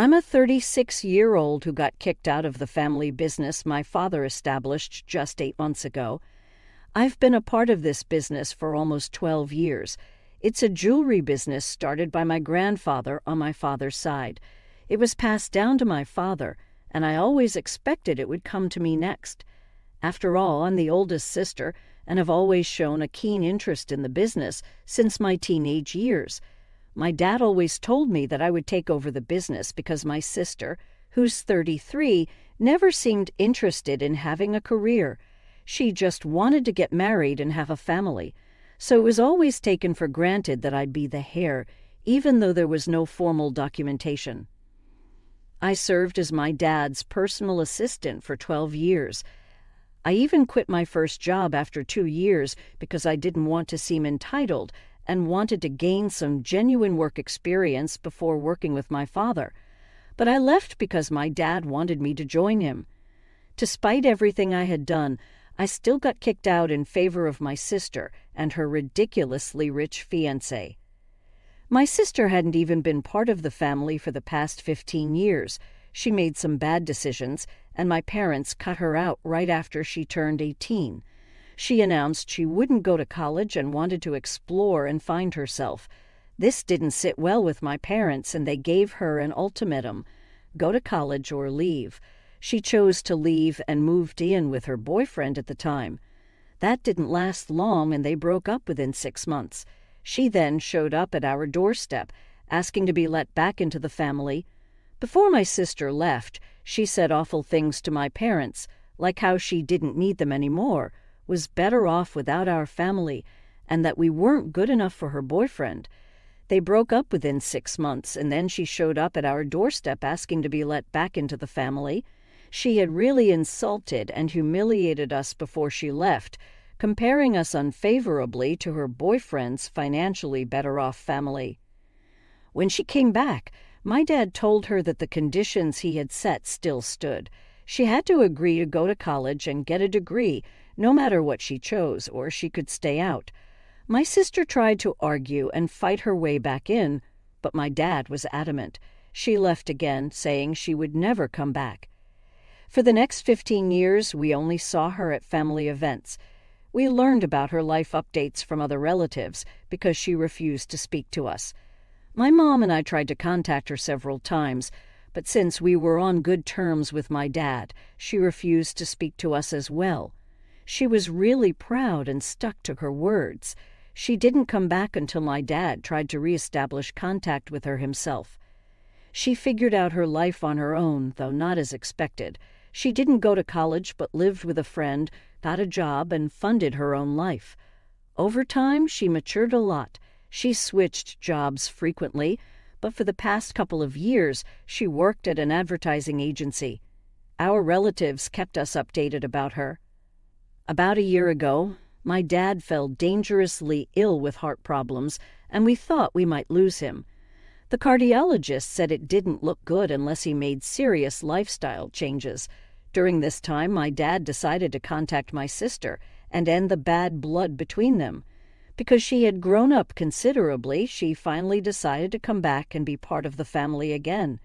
I'm a 36-year-old who got kicked out of the family business my father established just 8 months ago. I've been a part of this business for almost 12 years. It's a jewelry business started by my grandfather on my father's side. It was passed down to my father, and I always expected it would come to me next. After all, I'm the oldest sister and have always shown a keen interest in the business since my teenage years. My dad always told me that I would take over the business because my sister, who's 33, never seemed interested in having a career. She just wanted to get married and have a family. So it was always taken for granted that I'd be the heir, even though there was no formal documentation. I served as my dad's personal assistant for 12 years. I even quit my first job after 2 years because I didn't want to seem entitled and wanted to gain some genuine work experience before working with my father. But I left because my dad wanted me to join him. Despite everything I had done, I still got kicked out in favor of my sister and her ridiculously rich fiancé. My sister hadn't even been part of the family for the past 15 years. She made some bad decisions, and my parents cut her out right after she turned 18. She announced she wouldn't go to college and wanted to explore and find herself. This didn't sit well with my parents, and they gave her an ultimatum: go to college or leave. She chose to leave and moved in with her boyfriend at the time. That didn't last long, and they broke up within 6 months. She then showed up at our doorstep, asking to be let back into the family. Before my sister left, she said awful things to my parents, like how she didn't need them anymore, was better off without our family, and that we weren't good enough for her boyfriend. They broke up within 6 months, and then she showed up at our doorstep asking to be let back into the family. She had really insulted and humiliated us before she left, comparing us unfavorably to her boyfriend's financially better-off family. When she came back, my dad told her that the conditions he had set still stood. She had to agree to go to college and get a degree, no matter what she chose, or she could stay out. My sister tried to argue and fight her way back in, but my dad was adamant. She left again, saying she would never come back. For the next 15 years, we only saw her at family events. We learned about her life updates from other relatives because she refused to speak to us. My mom and I tried to contact her several times, but since we were on good terms with my dad, she refused to speak to us as well. She was really proud and stuck to her words. She didn't come back until my dad tried to reestablish contact with her himself. She figured out her life on her own, though not as expected. She didn't go to college but lived with a friend, got a job, and funded her own life. Over time, she matured a lot. She switched jobs frequently, but for the past couple of years, she worked at an advertising agency. Our relatives kept us updated about her. About a year ago, my dad fell dangerously ill with heart problems, and we thought we might lose him. The cardiologist said it didn't look good unless he made serious lifestyle changes. During this time, my dad decided to contact my sister and end the bad blood between them. Because she had grown up considerably, she finally decided to come back and be part of the family again.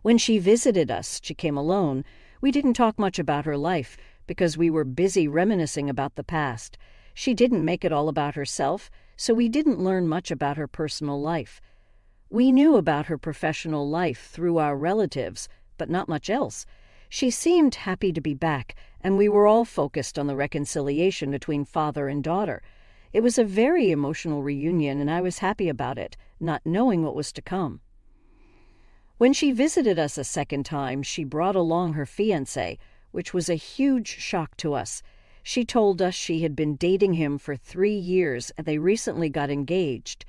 When she visited us, she came alone. We didn't talk much about her life because we were busy reminiscing about the past. She didn't make it all about herself, so we didn't learn much about her personal life. We knew about her professional life through our relatives, but not much else. She seemed happy to be back, and we were all focused on the reconciliation between father and daughter. It was a very emotional reunion, and I was happy about it, not knowing what was to come. When she visited us a second time, she brought along her fiancé, which was a huge shock to us. She told us she had been dating him for 3 years, and they recently got engaged.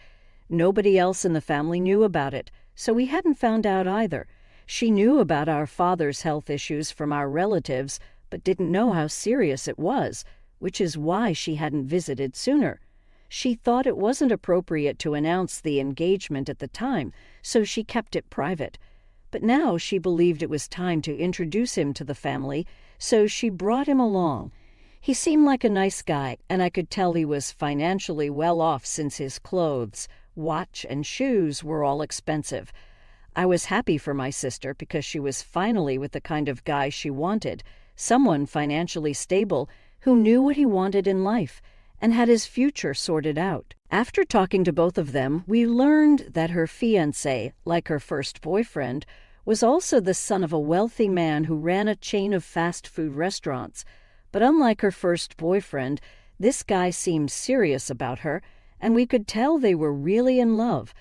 Nobody else in the family knew about it, so we hadn't found out either. She knew about our father's health issues from our relatives, but didn't know how serious it was, which is why she hadn't visited sooner. She thought it wasn't appropriate to announce the engagement at the time, so she kept it private. But now she believed it was time to introduce him to the family, so she brought him along. He seemed like a nice guy, and I could tell he was financially well off since his clothes, watch, and shoes were all expensive. I was happy for my sister because she was finally with the kind of guy she wanted, someone financially stable who knew what he wanted in life and had his future sorted out. After talking to both of them, we learned that her fiancé, like her first boyfriend, was also the son of a wealthy man who ran a chain of fast food restaurants. But unlike her first boyfriend, this guy seemed serious about her, and we could tell they were really in love.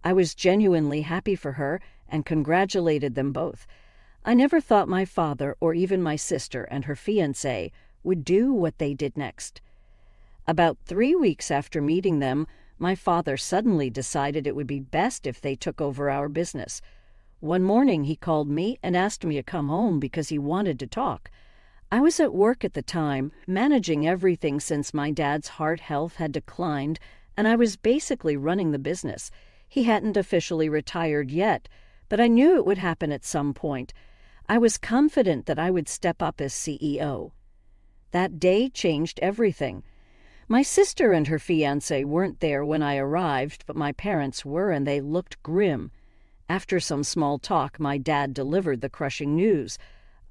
I was genuinely happy for her and congratulated them both. I never thought my father or even my sister and her fiancé would do what they did next. About 3 weeks after meeting them, my father suddenly decided it would be best if they took over our business. One morning he called me and asked me to come home because he wanted to talk. I was at work at the time, managing everything since my dad's heart health had declined, and I was basically running the business. He hadn't officially retired yet, but I knew it would happen at some point. I was confident that I would step up as CEO. That day changed everything. My sister and her fiancé weren't there when I arrived, but my parents were, and they looked grim. After some small talk, my dad delivered the crushing news.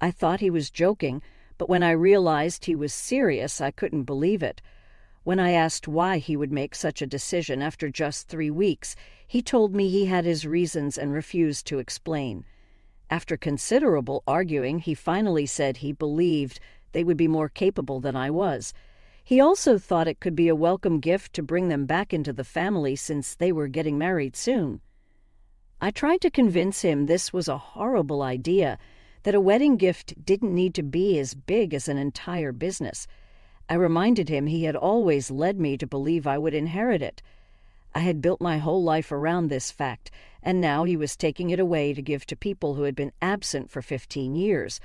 I thought he was joking, but when I realized he was serious, I couldn't believe it. When I asked why he would make such a decision after just 3 weeks, he told me he had his reasons and refused to explain. After considerable arguing, he finally said he believed they would be more capable than I was. He also thought it could be a welcome gift to bring them back into the family since they were getting married soon. I tried to convince him this was a horrible idea, that a wedding gift didn't need to be as big as an entire business. I reminded him he had always led me to believe I would inherit it. I had built my whole life around this fact, and now he was taking it away to give to people who had been absent for 15 years.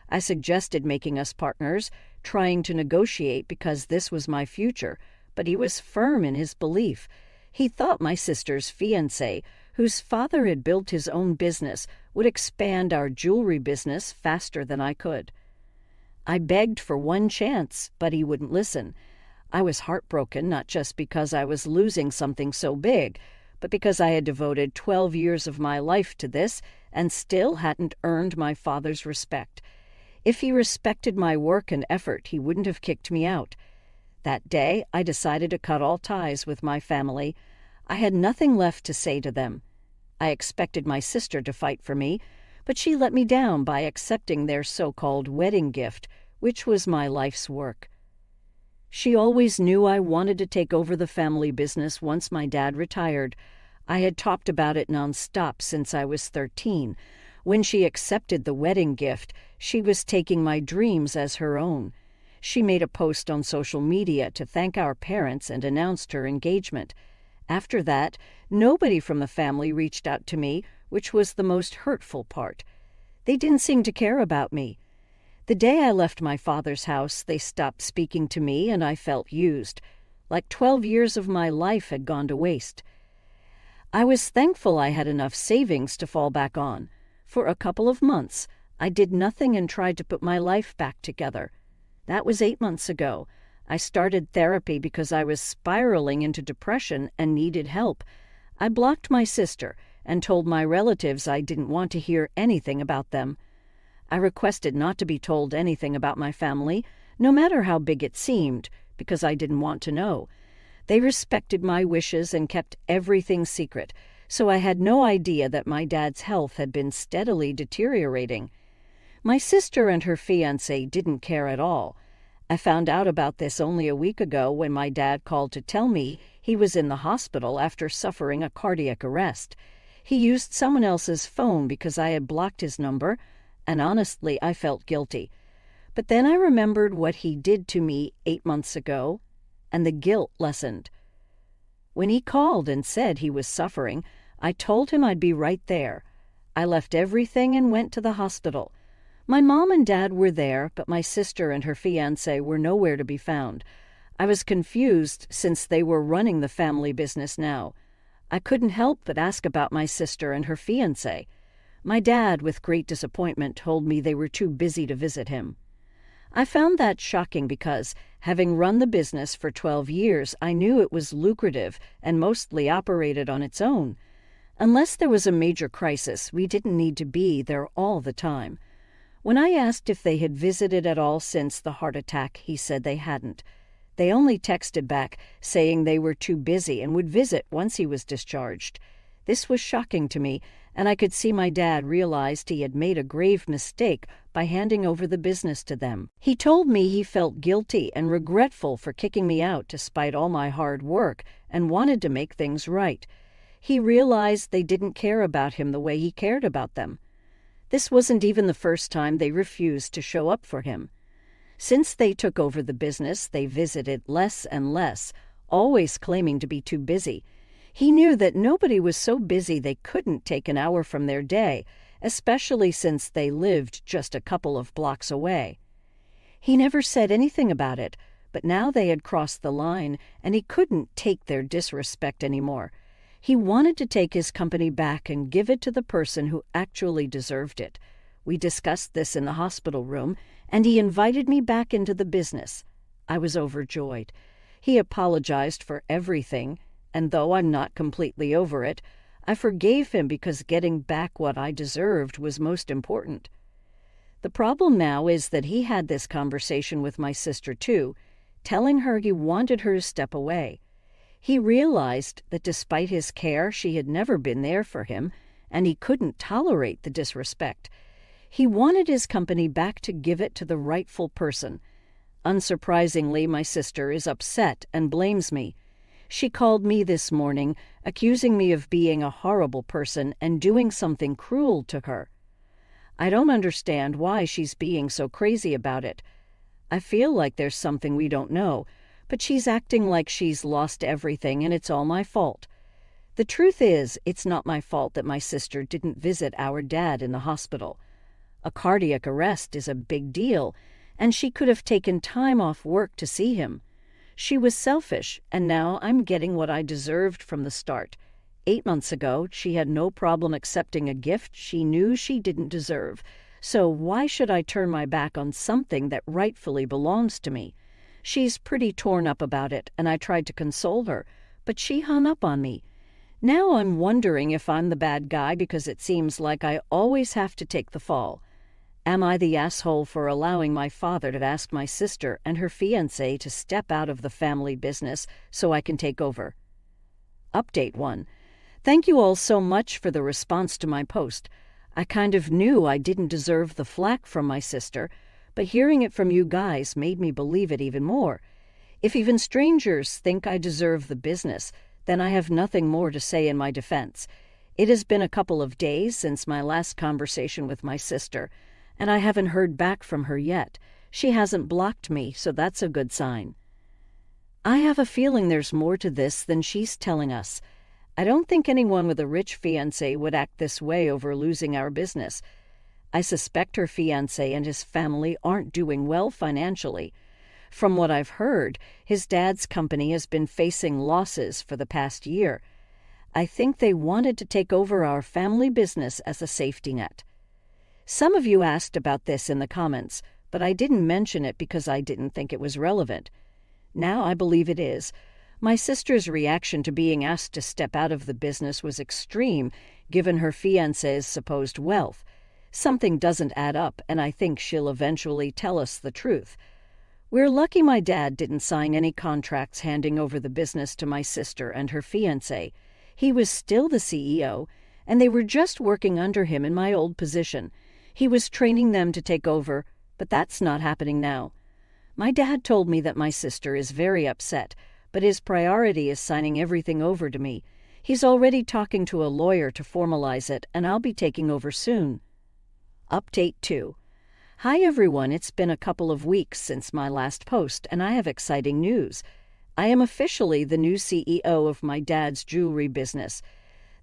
I suggested making us partners, trying to negotiate because this was my future, but he was firm in his belief. He thought my sister's fiancé, whose father had built his own business, would expand our jewelry business faster than I could. I begged for one chance, but he wouldn't listen. I was heartbroken, not just because I was losing something so big, but because I had devoted 12 years of my life to this and still hadn't earned my father's respect. If he respected my work and effort, he wouldn't have kicked me out. That day, I decided to cut all ties with my family. I had nothing left to say to them. I expected my sister to fight for me, but she let me down by accepting their so-called wedding gift, which was my life's work. She always knew I wanted to take over the family business once my dad retired. I had talked about it nonstop since I was 13. When she accepted the wedding gift, she was taking my dreams as her own. She made a post on social media to thank our parents and announced her engagement. After that, nobody from the family reached out to me, which was the most hurtful part. They didn't seem to care about me. The day I left my father's house, they stopped speaking to me, and I felt used, like 12 years of my life had gone to waste. I was thankful I had enough savings to fall back on. For a couple of months, I did nothing and tried to put my life back together. That was 8 months ago. I started therapy because I was spiraling into depression and needed help. I blocked my sister and told my relatives I didn't want to hear anything about them. I requested not to be told anything about my family, no matter how big it seemed, because I didn't want to know. They respected my wishes and kept everything secret, so I had no idea that my dad's health had been steadily deteriorating. My sister and her fiancé didn't care at all. I found out about this only a week ago when my dad called to tell me he was in the hospital after suffering a cardiac arrest. He used someone else's phone because I had blocked his number, and honestly, I felt guilty. But then I remembered what he did to me 8 months ago, and the guilt lessened. When he called and said he was suffering, I told him I'd be right there. I left everything and went to the hospital. My mom and dad were there, but my sister and her fiancé were nowhere to be found. I was confused since they were running the family business now. I couldn't help but ask about my sister and her fiancé. My dad, with great disappointment, told me they were too busy to visit him. I found that shocking because, having run the business for 12 years, I knew it was lucrative and mostly operated on its own. Unless there was a major crisis, we didn't need to be there all the time. When I asked if they had visited at all since the heart attack, he said they hadn't. They only texted back saying they were too busy and would visit once he was discharged. This was shocking to me, and I could see my dad realized he had made a grave mistake by handing over the business to them. He told me he felt guilty and regretful for kicking me out despite all my hard work and wanted to make things right. He realized they didn't care about him the way he cared about them. This wasn't even the first time they refused to show up for him. Since they took over the business, they visited less and less, always claiming to be too busy. He knew that nobody was so busy they couldn't take an hour from their day, especially since they lived just a couple of blocks away. He never said anything about it, but now they had crossed the line, and he couldn't take their disrespect anymore. He wanted to take his company back and give it to the person who actually deserved it. We discussed this in the hospital room, and he invited me back into the business. I was overjoyed. He apologized for everything, and though I'm not completely over it, I forgave him because getting back what I deserved was most important. The problem now is that he had this conversation with my sister too, telling her he wanted her to step away. He realized that despite his care, she had never been there for him, and he couldn't tolerate the disrespect. He wanted his company back to give it to the rightful person. Unsurprisingly, my sister is upset and blames me. She called me this morning, accusing me of being a horrible person and doing something cruel to her. I don't understand why she's being so crazy about it. I feel like there's something we don't know, but she's acting like she's lost everything and it's all my fault. The truth is, it's not my fault that my sister didn't visit our dad in the hospital. A cardiac arrest is a big deal, and she could have taken time off work to see him. She was selfish, and now I'm getting what I deserved from the start. 8 months ago, she had no problem accepting a gift she knew she didn't deserve. So why should I turn my back on something that rightfully belongs to me? She's pretty torn up about it, and I tried to console her, but she hung up on me. Now I'm wondering if I'm the bad guy because it seems like I always have to take the fall. Am I the asshole for allowing my father to ask my sister and her fiancé to step out of the family business so I can take over? Update 1. Thank you all so much for the response to my post. I kind of knew I didn't deserve the flack from my sister, but hearing it from you guys made me believe it even more. If even strangers think I deserve the business, then I have nothing more to say in my defense. It has been a couple of days since my last conversation with my sister, and I haven't heard back from her yet. She hasn't blocked me, so that's a good sign. I have a feeling there's more to this than she's telling us. I don't think anyone with a rich fiancé would act this way over losing our business. I suspect her fiancé and his family aren't doing well financially. From what I've heard, his dad's company has been facing losses for the past year. I think they wanted to take over our family business as a safety net. Some of you asked about this in the comments, but I didn't mention it because I didn't think it was relevant. Now I believe it is. My sister's reaction to being asked to step out of the business was extreme, given her fiancé's supposed wealth. Something doesn't add up, and I think she'll eventually tell us the truth. We're lucky my dad didn't sign any contracts handing over the business to my sister and her fiancé. He was still the CEO, and they were just working under him in my old position. He was training them to take over, but that's not happening now. My dad told me that my sister is very upset, but his priority is signing everything over to me. He's already talking to a lawyer to formalize it, and I'll be taking over soon. Update 2. Hi everyone, it's been a couple of weeks since my last post, and I have exciting news. I am officially the new CEO of my dad's jewelry business.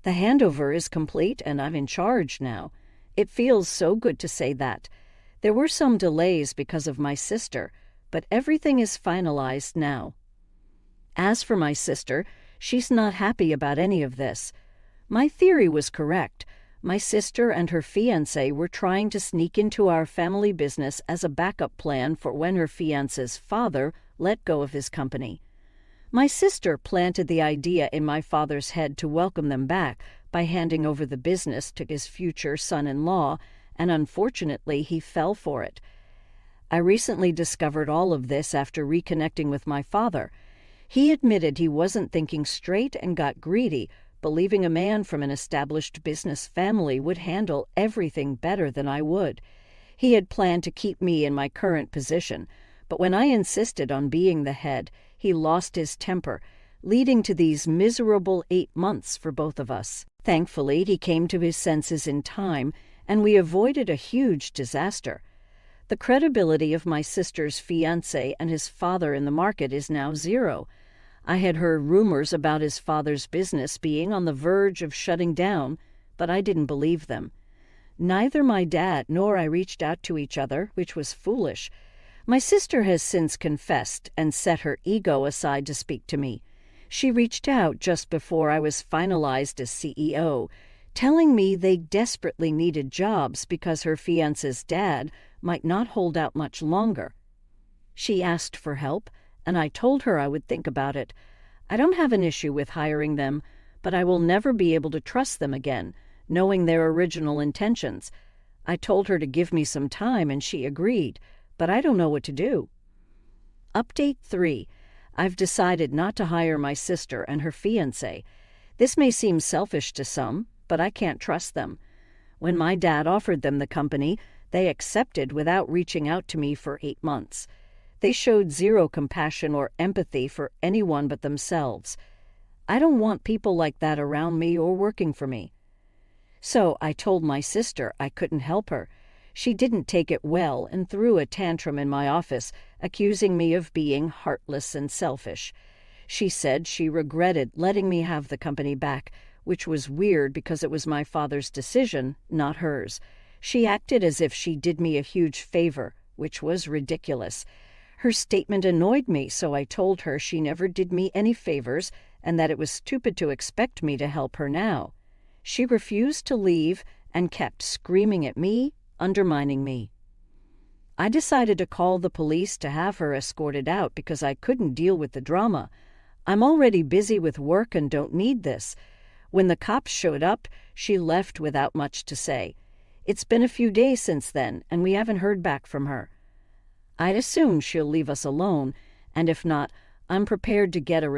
The handover is complete, and I'm in charge now. It feels so good to say that. There were some delays because of my sister, but everything is finalized now. As for my sister, she's not happy about any of this. My theory was correct. My sister and her fiancé were trying to sneak into our family business as a backup plan for when her fiancé's father let go of his company. My sister planted the idea in my father's head to welcome them back by handing over the business to his future son-in-law, and unfortunately he fell for it. I recently discovered all of this after reconnecting with my father. He admitted he wasn't thinking straight and got greedy, believing a man from an established business family would handle everything better than I would. He had planned to keep me in my current position, but when I insisted on being the head, he lost his temper, leading to these miserable 8 months for both of us. Thankfully, he came to his senses in time, and we avoided a huge disaster. The credibility of my sister's fiancé and his father in the market is now zero. I had heard rumors about his father's business being on the verge of shutting down, but I didn't believe them. Neither my dad nor I reached out to each other, which was foolish. My sister has since confessed and set her ego aside to speak to me. She reached out just before I was finalized as CEO, telling me they desperately needed jobs because her fiancé's dad might not hold out much longer. She asked for help, and I told her I would think about it. I don't have an issue with hiring them, but I will never be able to trust them again, knowing their original intentions. I told her to give me some time, and she agreed, but I don't know what to do. Update 3. I've decided not to hire my sister and her fiancé. This may seem selfish to some, but I can't trust them. When my dad offered them the company, they accepted without reaching out to me for 8 months. They showed zero compassion or empathy for anyone but themselves. I don't want people like that around me or working for me. So I told my sister I couldn't help her. She didn't take it well and threw a tantrum in my office, accusing me of being heartless and selfish. She said she regretted letting me have the company back, which was weird because it was my father's decision, not hers. She acted as if she did me a huge favor, which was ridiculous. Her statement annoyed me, so I told her she never did me any favors and that it was stupid to expect me to help her now. She refused to leave and kept screaming at me, undermining me. I decided to call the police to have her escorted out because I couldn't deal with the drama. I'm already busy with work and don't need this. When the cops showed up, she left without much to say. It's been a few days since then, and we haven't heard back from her. I'd assume she'll leave us alone, and if not, I'm prepared to get a